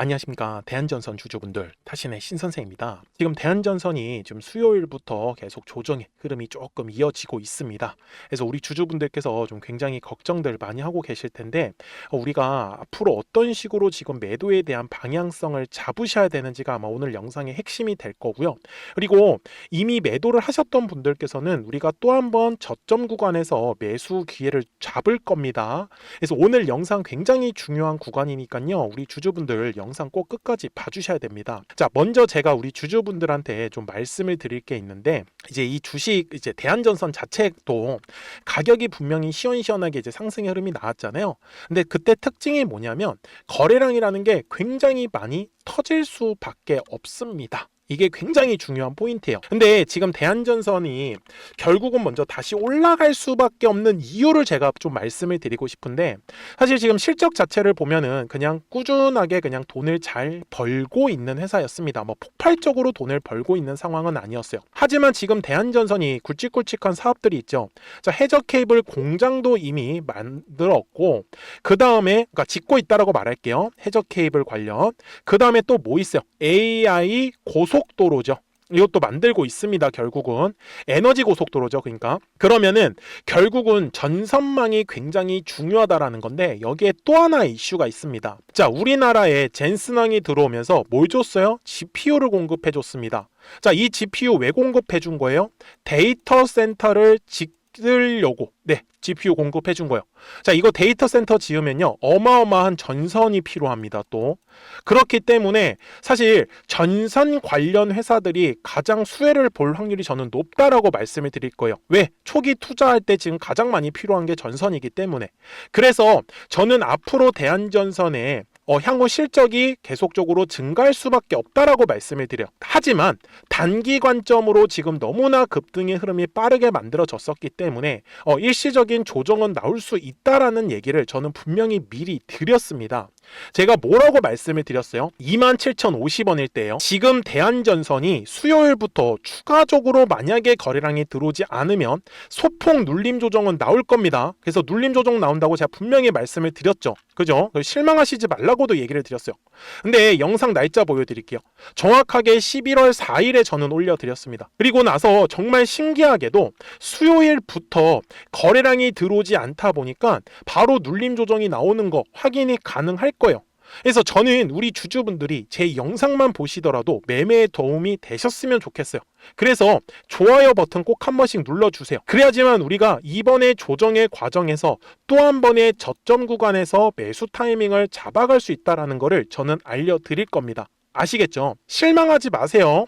안녕하십니까. 대한전선 주주분들, 타신의 신선생입니다. 지금 대한전선이 지금 수요일부터 계속 조정의 흐름이 조금 이어지고 있습니다. 그래서 우리 주주분들께서 좀 굉장히 걱정들 많이 하고 계실 텐데, 우리가 앞으로 어떤 식으로 지금 매도에 대한 방향성을 잡으셔야 되는지가 아마 오늘 영상의 핵심이 될 거고요. 그리고 이미 매도를 하셨던 분들께서는 우리가 또 한번 저점 구간에서 매수 기회를 잡을 겁니다. 그래서 오늘 영상 굉장히 중요한 구간이니까요. 우리 주주분들 영상 꼭 끝까지 봐주셔야 됩니다. 자, 먼저 제가 우리 주주분들한테 좀 말씀을 드릴 게 있는데, 이제 이 주식 대한전선 자체도 가격이 분명히 시원시원하게 이제 상승의 흐름이 나왔잖아요. 근데 그때 특징이 뭐냐면 거래량이라는 게 굉장히 많이 터질 수밖에 없습니다. 이게 굉장히 중요한 포인트예요. 근데 지금 대한전선이 결국은 먼저 다시 올라갈 수밖에 없는 이유를 제가 좀 말씀을 드리고 싶은데, 사실 지금 실적 자체를 보면은 그냥 꾸준하게 그냥 돈을 잘 벌고 있는 회사였습니다. 뭐 폭발적으로 돈을 벌고 있는 상황은 아니었어요. 하지만 지금 대한전선이 굵직굵직한 사업들이 있죠. 자, 해저 케이블 공장도 이미 만들었고, 그 다음에 그러니까 짓고 있다라고 말할게요. 해저 케이블 관련. 그 다음에 또 뭐 있어요? AI 고속도로죠. 이것도 만들고 있습니다. 결국은 에너지 고속도로죠. 그러면은 결국은 전선망이 굉장히 중요하다라는 건데, 여기에 또 하나의 이슈가 있습니다. 자, 우리나라에 젠슨항이 들어오면서 뭘 줬어요? GPU를 공급해 줬습니다. 자, 이 GPU 왜 공급해 준 거예요? 데이터 센터를 짓으려고 GPU 공급해 준 거예요. 자, 이거 데이터 센터 지으면요 어마어마한 전선이 필요합니다. 또 그렇기 때문에 사실 전선 관련 회사들이 가장 수혜를 볼 확률이 저는 높다라고 말씀을 드릴 거예요. 왜? 초기 투자할 때 지금 가장 많이 필요한 게 전선이기 때문에. 그래서 저는 앞으로 대한전선에 향후 실적이 계속적으로 증가할 수밖에 없다라고 말씀을 드려요. 하지만 단기 관점으로 지금 너무나 급등의 흐름이 빠르게 만들어졌었기 때문에 일시적인 조정은 나올 수 있다라는 얘기를 저는 분명히 미리 드렸습니다. 제가 뭐라고 말씀을 드렸어요? 27,050원일 때요. 지금 대한전선이 수요일부터 추가적으로 만약에 거래량이 들어오지 않으면 소폭 눌림 조정은 나올 겁니다. 그래서 눌림 조정 나온다고 제가 분명히 말씀을 드렸죠. 그죠? 실망하시지 말라고도 얘기를 드렸어요. 근데 영상 날짜 보여드릴게요. 정확하게 11월 4일에 저는 올려드렸습니다. 그리고 나서 정말 신기하게도 수요일부터 거래량이 들어오지 않다 보니까 바로 눌림 조정이 나오는 거 확인이 가능할 거예요. 그래서 저는 우리 주주분들이 제 영상만 보시더라도 매매에 도움이 되셨으면 좋겠어요. 그래서 좋아요 버튼 꼭 한 번씩 눌러주세요. 그래야지만 우리가 이번에 조정의 과정에서 또 한 번의 저점 구간에서 매수 타이밍을 잡아갈 수 있다는 거를 저는 알려드릴 겁니다. 아시겠죠? 실망하지 마세요.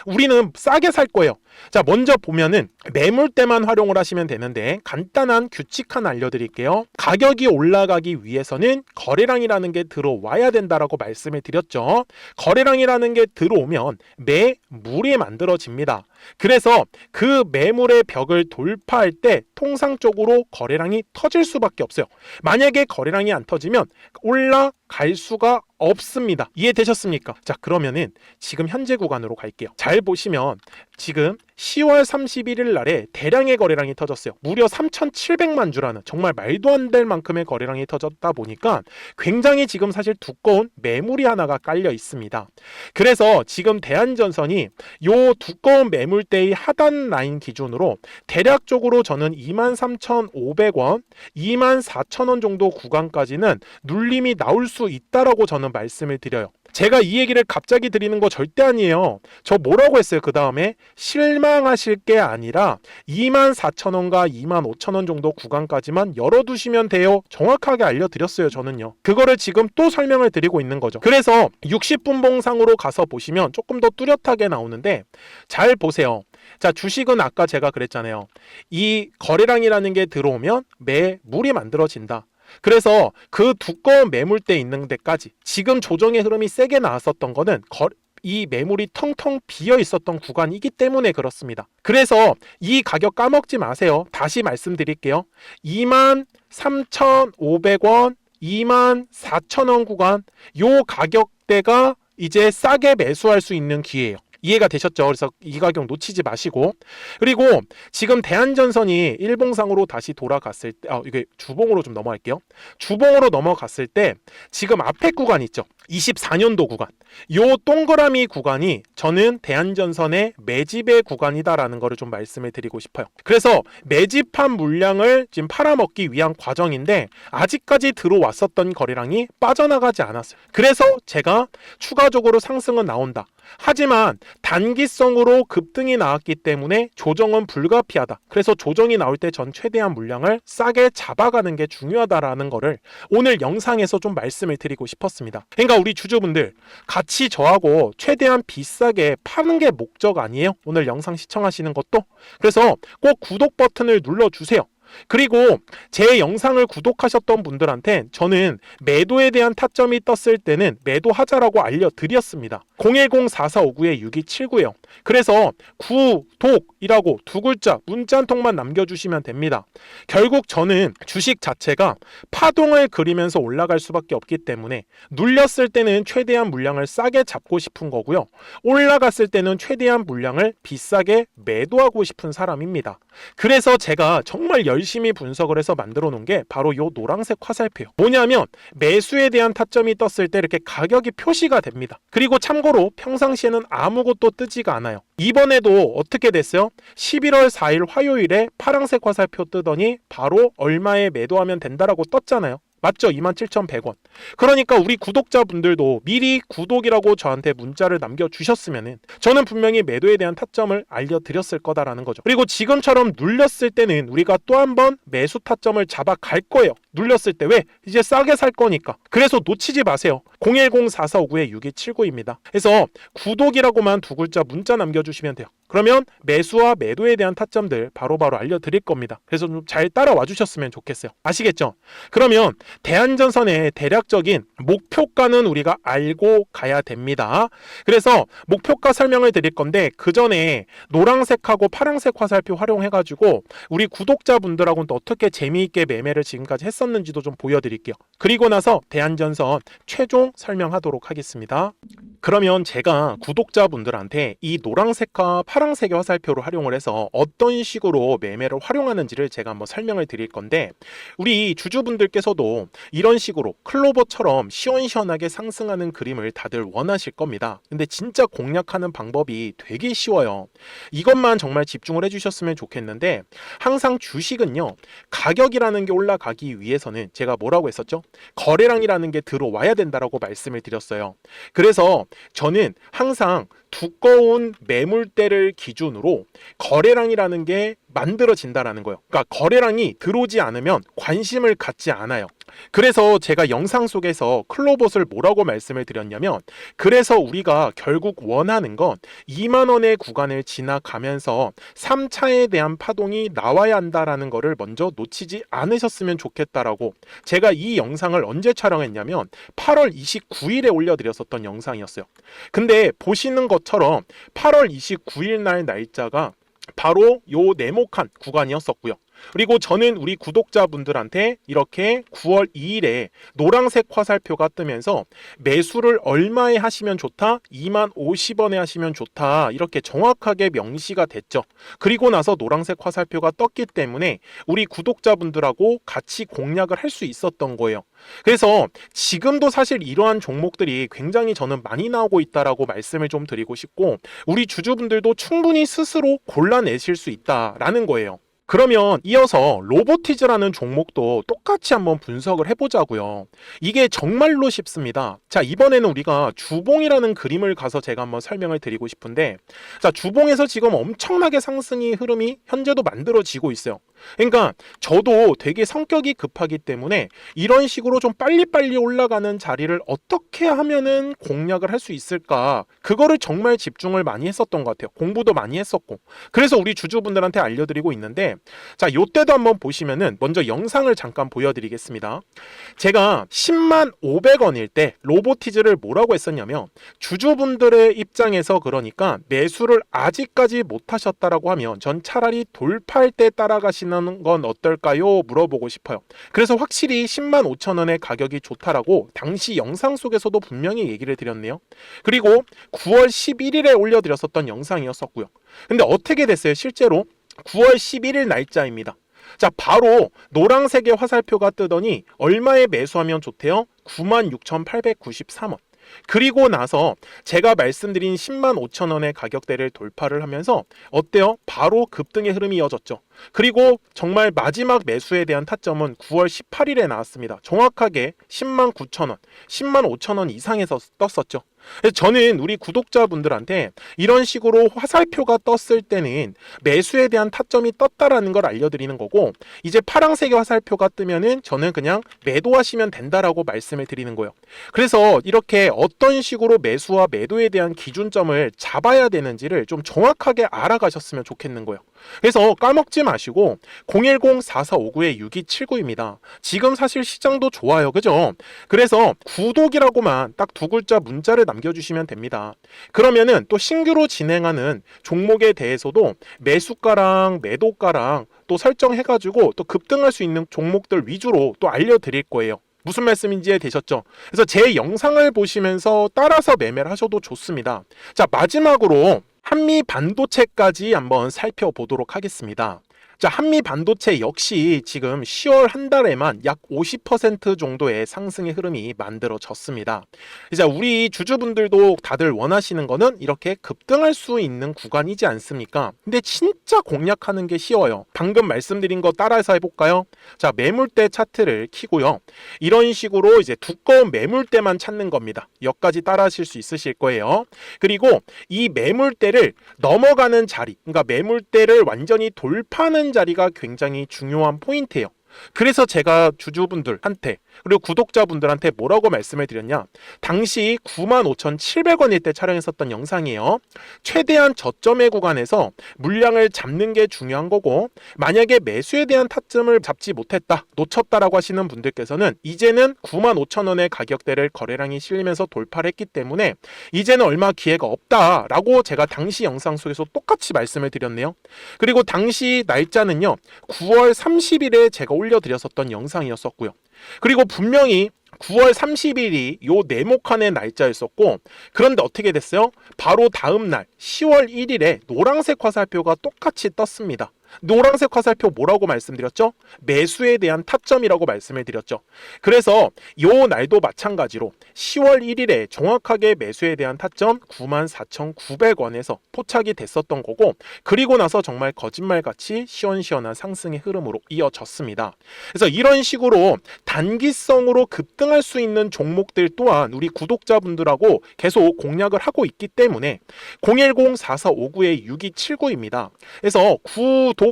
우리는 싸게 살 거예요. 자, 먼저 보면은 매물대만 활용을 하시면 되는데, 간단한 규칙 하나 알려드릴게요. 가격이 올라가기 위해서는 거래량이라는 게 들어와야 된다라고 말씀을 드렸죠. 거래량이라는 게 들어오면 매물이 만들어집니다. 그래서 그 매물의 벽을 돌파할 때 통상적으로 거래량이 터질 수밖에 없어요. 만약에 거래량이 안 터지면 올라갈 수가 없습니다. 이해되셨습니까? 자, 그러면은 지금 현재 구간으로 갈게요. 잘 보시면 지금 10월 31일 날에 대량의 거래량이 터졌어요. 무려 3,700만 주라는 정말 말도 안 될 만큼의 거래량이 터졌다 보니까 굉장히 지금 사실 두꺼운 매물이 하나가 깔려 있습니다. 그래서 지금 대한전선이 요 두꺼운 매물대의 하단 라인 기준으로 대략적으로 저는 23,500원, 24,000원 정도 구간까지는 눌림이 나올 수 있다라고 저는 말씀을 드려요. 제가 이 얘기를 갑자기 드리는 거 절대 아니에요. 저 뭐라고 했어요? 그 다음에 실망하실 게 아니라 24,000원과 25,000원 정도 구간까지만 열어두시면 돼요. 정확하게 알려드렸어요. 저는요. 그거를 지금 또 설명을 드리고 있는 거죠. 그래서 60분봉상으로 가서 보시면 조금 더 뚜렷하게 나오는데, 잘 보세요. 자, 주식은 아까 제가 그랬잖아요. 이 거래량이라는 게 들어오면 매물이 만들어진다. 그래서 그 두꺼운 매물대 있는 데까지 지금 조정의 흐름이 세게 나왔었던 거는 이 매물이 텅텅 비어 있었던 구간이기 때문에 그렇습니다. 그래서 이 가격 까먹지 마세요. 다시 말씀드릴게요. 23,500원, 24,000원 구간, 요 가격대가 이제 싸게 매수할 수 있는 기회예요. 이해가 되셨죠? 그래서 이 가격 놓치지 마시고, 그리고 지금 대한전선이 일봉상으로 다시 돌아갔을 때, 이게 주봉으로 좀 넘어갈게요. 주봉으로 넘어갔을 때 지금 앞에 구간 있죠? 24년도 구간, 요 동그라미 구간이 저는 대한전선의 매집의 구간이다라는 거를 좀 말씀을 드리고 싶어요. 그래서 매집한 물량을 지금 팔아먹기 위한 과정인데 아직까지 들어왔었던 거래량이 빠져나가지 않았어요. 그래서 제가 추가적으로 상승은 나온다, 하지만 단기성으로 급등이 나왔기 때문에 조정은 불가피하다, 그래서 조정이 나올 때 전 최대한 물량을 싸게 잡아가는 게 중요하다라는 거를 오늘 영상에서 좀 말씀을 드리고 싶었습니다. 그러니까 우리 주주분들, 같이 저하고 최대한 비싸게 파는 게 목적 아니에요? 오늘 영상 시청하시는 것도. 그래서 꼭 구독 버튼을 눌러주세요. 그리고 제 영상을 구독하셨던 분들한테 저는 매도에 대한 타점이 떴을 때는 매도하자라고 알려드렸습니다. 010-4459-6279예요. 그래서 구독이라고 두 글자 문자 한 통만 남겨주시면 됩니다. 결국 저는 주식 자체가 파동을 그리면서 올라갈 수밖에 없기 때문에 눌렸을 때는 최대한 물량을 싸게 잡고 싶은 거고요, 올라갔을 때는 최대한 물량을 비싸게 매도하고 싶은 사람입니다. 그래서 제가 정말 열심히 분석을 해서 만들어 놓은 게 바로 요 노란색 화살표예요. 뭐냐면 매수에 대한 타점이 떴을 때 이렇게 가격이 표시가 됩니다. 그리고 참고로 평상시에는 아무것도 뜨지가 않아요. 이번에도 어떻게 됐어요? 11월 4일 화요일에 파란색 화살표 뜨더니 바로 얼마에 매도하면 된다라고 떴잖아요. 맞죠? 27,100원. 그러니까 우리 구독자분들도 미리 구독이라고 저한테 문자를 남겨주셨으면 저는 분명히 매도에 대한 타점을 알려드렸을 거다라는 거죠. 그리고 지금처럼 눌렸을 때는 우리가 또 한 번 매수 타점을 잡아갈 거예요. 눌렸을 때. 왜? 이제 싸게 살 거니까. 그래서 놓치지 마세요. 010-4459-6279입니다. 그래서 구독이라고만 두 글자 문자 남겨주시면 돼요. 그러면 매수와 매도에 대한 타점들 바로바로 알려드릴 겁니다. 그래서 좀 잘 따라와 주셨으면 좋겠어요. 아시겠죠? 그러면 대한전선의 대략적인 목표가는 우리가 알고 가야 됩니다. 그래서 목표가 설명을 드릴 건데 그 전에 노란색하고 파란색 화살표 활용해가지고 우리 구독자분들하고는 또 어떻게 재미있게 매매를 지금까지 했었는지도 좀 보여드릴게요. 그리고 나서 대한전선 최종 설명하도록 하겠습니다. 그러면 제가 구독자분들한테 이 노란색과 파란색의 화살표를 활용을 해서 어떤 식으로 매매를 활용하는지를 제가 한번 설명을 드릴 건데, 우리 주주분들께서도 이런 식으로 클로버처럼 시원시원하게 상승하는 그림을 다들 원하실 겁니다. 근데 진짜 공략하는 방법이 되게 쉬워요. 이것만 정말 집중을 해주셨으면 좋겠는데, 항상 주식은요, 가격이라는 게 올라가기 위해서는 제가 뭐라고 했었죠? 거래량이라는 게 들어와야 된다라고 말씀을 드렸어요. 그래서 저는 항상 두꺼운 매물대를 기준으로 거래량이라는 게 만들어진다라는 거예요. 그러니까 거래량이 들어오지 않으면 관심을 갖지 않아요. 그래서 제가 영상 속에서 클로봇을 뭐라고 말씀을 드렸냐면, 그래서 우리가 결국 원하는 건 2만 원의 구간을 지나가면서 3차에 대한 파동이 나와야 한다라는 거를 먼저 놓치지 않으셨으면 좋겠다라고 제가 이 영상을 언제 촬영했냐면 8월 29일에 올려드렸었던 영상이었어요. 근데 보시는 것처럼 8월 29일 날 날짜가 바로 요 네모칸 구간이었었고요. 그리고 저는 우리 구독자분들한테 이렇게 9월 2일에 노란색 화살표가 뜨면서 매수를 얼마에 하시면 좋다? 2만 50원에 하시면 좋다. 이렇게 정확하게 명시가 됐죠. 그리고 나서 노란색 화살표가 떴기 때문에 우리 구독자분들하고 같이 공략을 할 수 있었던 거예요. 그래서 지금도 사실 이러한 종목들이 굉장히 저는 많이 나오고 있다라고 말씀을 좀 드리고 싶고, 우리 주주분들도 충분히 스스로 골라내실 수 있다라는 거예요. 그러면 이어서 로보티즈라는 종목도 똑같이 한번 분석을 해보자고요. 이게 정말로 쉽습니다. 자, 이번에는 우리가 주봉이라는 그림을 가서 제가 한번 설명을 드리고 싶은데, 자, 주봉에서 지금 엄청나게 상승이 흐름이 현재도 만들어지고 있어요. 그러니까 저도 되게 성격이 급하기 때문에 이런 식으로 좀 빨리빨리 올라가는 자리를 어떻게 하면은 공략을 할 수 있을까, 그거를 정말 집중을 많이 했었던 것 같아요. 공부도 많이 했었고. 그래서 우리 주주분들한테 알려드리고 있는데, 자, 요때도 한번 보시면은 먼저 영상을 잠깐 보여드리겠습니다. 제가 10만 500원일 때 로보티즈를 뭐라고 했었냐면, 주주분들의 입장에서 그러니까 매수를 아직까지 못 하셨다라고 하면 전 차라리 돌파할 때 따라가시는 하시는 건 어떨까요? 물어보고 싶어요. 그래서 확실히 105,000원의 가격이 좋다라고 당시 영상 속에서도 분명히 얘기를 드렸네요. 그리고 9월 11일에 올려드렸었던 영상이었었고요. 근데 어떻게 됐어요? 실제로 9월 11일 날짜입니다. 자, 바로 노란색의 화살표가 뜨더니 얼마에 매수하면 좋대요? 96,893원. 그리고 나서 제가 말씀드린 105,000원의 가격대를 돌파를 하면서 어때요? 바로 급등의 흐름이 이어졌죠. 그리고 정말 마지막 매수에 대한 타점은 9월 18일에 나왔습니다. 정확하게 109,000원, 105,000원 이상에서 떴었죠. 저는 우리 구독자분들한테 이런 식으로 화살표가 떴을 때는 매수에 대한 타점이 떴다라는 걸 알려드리는 거고, 이제 파란색의 화살표가 뜨면은 저는 그냥 매도하시면 된다라고 말씀을 드리는 거예요. 그래서 이렇게 어떤 식으로 매수와 매도에 대한 기준점을 잡아야 되는지를 좀 정확하게 알아가셨으면 좋겠는 거예요. 그래서 까먹지 마시고 010-4459-6279입니다. 지금 사실 시장도 좋아요, 그죠? 그래서 구독이라고만 딱 두 글자 문자를 남겨주시면 됩니다. 그러면은 또 신규로 진행하는 종목에 대해서도 매수가랑 매도가랑 또 설정해가지고 또 급등할 수 있는 종목들 위주로 또 알려드릴 거예요. 무슨 말씀인지 이해되셨죠? 그래서 제 영상을 보시면서 따라서 매매를 하셔도 좋습니다. 자, 마지막으로 한미 반도체까지 한번 살펴보도록 하겠습니다. 자, 한미 반도체 역시 지금 10월 한 달에만 약 50% 정도의 상승의 흐름이 만들어졌습니다. 이제 우리 주주분들도 다들 원하시는 거는 이렇게 급등할 수 있는 구간이지 않습니까? 근데 진짜 공략하는 게 쉬워요. 방금 말씀드린 거 따라해서 해볼까요? 자, 매물대 차트를 키고요. 이런 식으로 이제 두꺼운 매물대만 찾는 겁니다. 여기까지 따라하실 수 있으실 거예요. 그리고 이 매물대를 넘어가는 자리, 그러니까 매물대를 완전히 돌파하는 자리가 굉장히 중요한 포인트예요. 그래서 제가 주주분들한테 그리고 구독자분들한테 뭐라고 말씀을 드렸냐, 당시 95,700원일 때 촬영했었던 영상이에요. 최대한 저점의 구간에서 물량을 잡는 게 중요한 거고, 만약에 매수에 대한 타점을 잡지 못했다, 놓쳤다라고 하시는 분들께서는 이제는 95,000원의 가격대를 거래량이 실리면서 돌파를 했기 때문에 이제는 얼마 기회가 없다라고 제가 당시 영상 속에서 똑같이 말씀을 드렸네요. 그리고 당시 날짜는요, 9월 30일에 제가 올려드렸었던 영상이었었고요. 그리고 분명히 9월 30일이 요 네모칸의 날짜였었고, 그런데 어떻게 됐어요? 바로 다음 날 10월 1일에 노란색 화살표가 똑같이 떴습니다. 노란색 화살표 뭐라고 말씀드렸죠? 매수에 대한 타점이라고 말씀을 드렸죠. 그래서 요 날도 마찬가지로 10월 1일에 정확하게 매수에 대한 타점 94,900원에서 포착이 됐었던 거고, 그리고 나서 정말 거짓말같이 시원시원한 상승의 흐름으로 이어졌습니다. 그래서 이런 식으로 단기성으로 급등할 수 있는 종목들 또한 우리 구독자분들하고 계속 공략을 하고 있기 때문에 010-4459-6279입니다. 그래서 구독이라고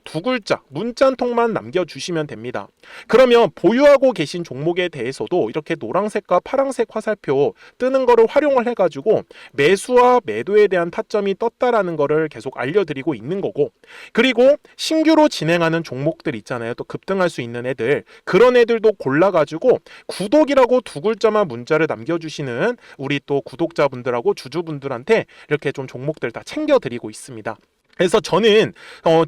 두 글자 문자 한 통만 남겨주시면 됩니다. 그러면 보유하고 계신 종목에 대해서도 이렇게 노란색과 파란색 화살표 뜨는 거를 활용을 해가지고 매수와 매도에 대한 타점이 떴다라는 거를 계속 알려드리고 있는 거고, 그리고 신규로 진행하는 종목들 있잖아요. 또 급등할 수 있는 애들, 그런 애들도 골라가지고 구독이라고 두 글자만 문자를 남겨주시는 우리 또 구독자분들하고 주주분들한테 이렇게 좀 종목들 다 챙겨드리고 있습니다. 그래서 저는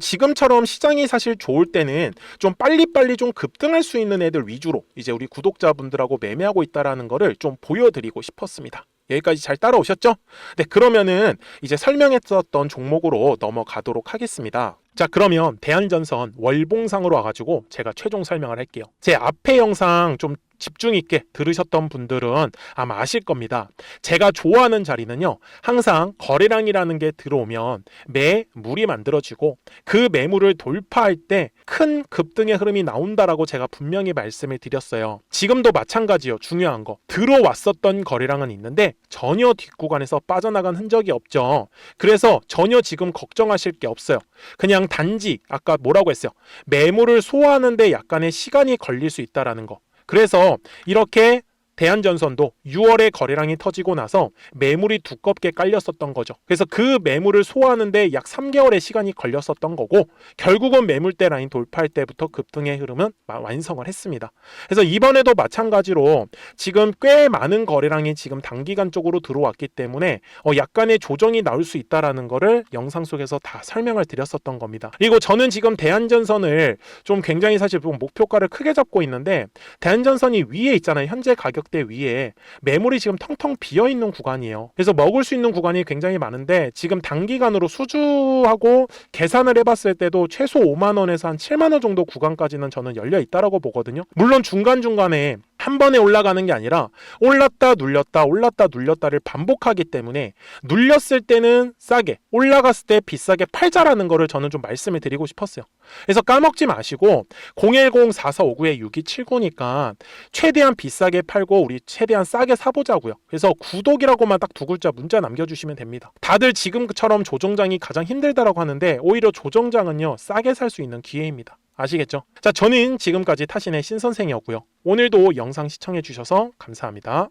지금처럼 시장이 사실 좋을 때는 좀 빨리빨리 좀 급등할 수 있는 애들 위주로 이제 우리 구독자분들하고 매매하고 있다라는 거를 좀 보여드리고 싶었습니다. 여기까지 잘 따라오셨죠? 네, 그러면은 이제 설명했었던 종목으로 넘어가도록 하겠습니다. 자, 그러면 대한전선 월봉상으로 와가지고 제가 최종 설명을 할게요. 제 앞에 영상 좀 집중 있게 들으셨던 분들은 아마 아실 겁니다. 제가 좋아하는 자리는요, 항상 거래량이라는 게 들어오면 매물이 만들어지고 그 매물을 돌파할 때 큰 급등의 흐름이 나온다라고 제가 분명히 말씀을 드렸어요. 지금도 마찬가지요. 중요한 거, 들어왔었던 거래량은 있는데 전혀 뒷구간에서 빠져나간 흔적이 없죠. 그래서 전혀 지금 걱정하실 게 없어요. 그냥 단지 아까 뭐라고 했어요? 매물을 소화하는데 약간의 시간이 걸릴 수 있다라는 거. 그래서 이렇게 대한전선도 6월에 거래량이 터지고 나서 매물이 두껍게 깔렸었던 거죠. 그래서 그 매물을 소화하는데 약 3개월의 시간이 걸렸었던 거고 결국은 매물대 라인 돌파할 때부터 급등의 흐름은 완성을 했습니다. 그래서 이번에도 마찬가지로 지금 꽤 많은 거래량이 지금 단기간 쪽으로 들어왔기 때문에 약간의 조정이 나올 수 있다라는 거를 영상 속에서 다 설명을 드렸었던 겁니다. 그리고 저는 지금 대한전선을 좀 굉장히 사실 목표가를 크게 잡고 있는데 대한전선이 위에 있잖아요. 현재 가격대 위에 매물이 지금 텅텅 비어 있는 구간이에요. 그래서 먹을 수 있는 구간이 굉장히 많은데 지금 단기간으로 수주하고 계산을 해봤을 때도 최소 5만 원에서 한 7만 원 정도 구간까지는 저는 열려 있다라고 보거든요. 물론 중간중간에 한 번에 올라가는 게 아니라 올랐다 눌렸다를 반복하기 때문에 눌렸을 때는 싸게, 올라갔을 때 비싸게 팔자라는 거를 저는 좀 말씀을 드리고 싶었어요. 그래서 까먹지 마시고 010-4459-6279니까 최대한 비싸게 팔고 우리 최대한 싸게 사보자고요. 그래서 구독이라고만 딱 두 글자 문자 남겨주시면 됩니다. 다들 지금처럼 조정장이 가장 힘들다라고 하는데 오히려 조정장은요 싸게 살 수 있는 기회입니다. 아시겠죠? 자, 저는 지금까지 타신의 신선생이었고요. 오늘도 영상 시청해 주셔서 감사합니다.